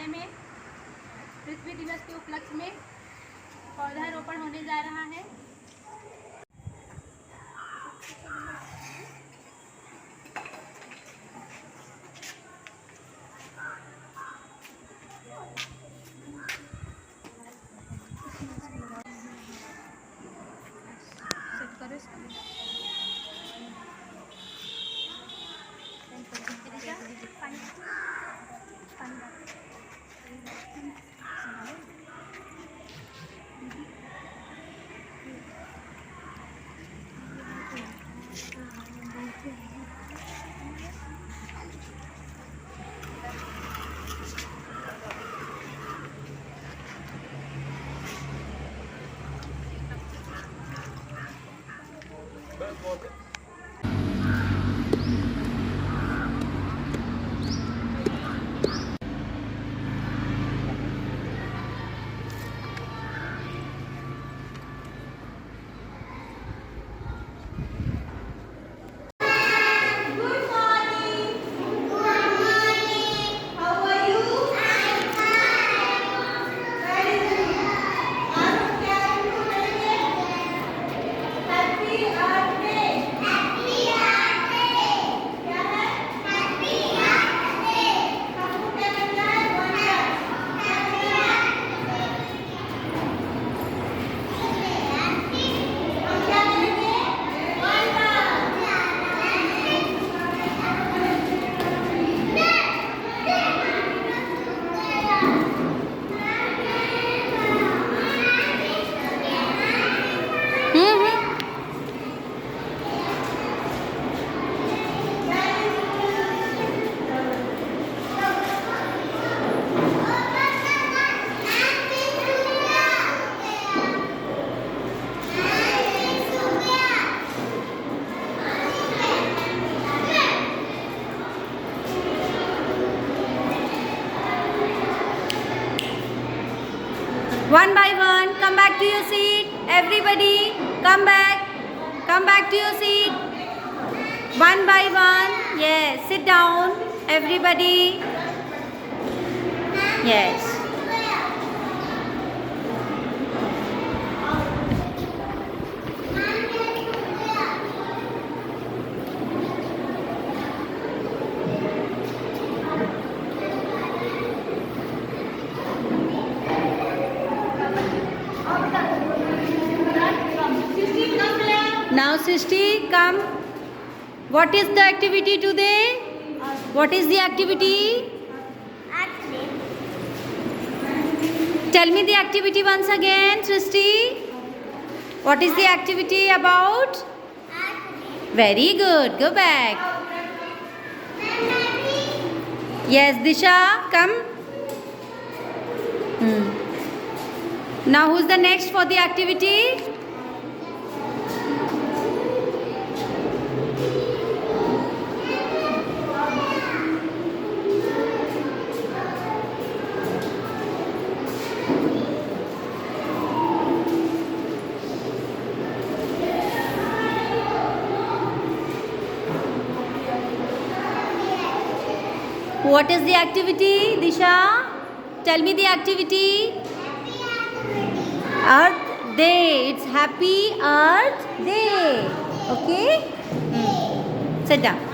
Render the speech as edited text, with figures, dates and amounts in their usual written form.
विद्यालय में पृथ्वी दिवस के उपलक्ष्य में पौधारोपण होने जा रहा है। One by one, come back to your seat. Everybody, come back. Come back to your seat. One by one. Yes, sit down. Everybody. Yes. Now Srishti, come. What is the activity today? What is the activity? Tell me the activity once again, Srishti. What is the activity about? Very good. Go back. Yes, Disha, come. Now who's the next for the activity? What is the activity, Disha? Tell me the activity. Earth Day. It's Happy Earth Day. Okay? Sit down.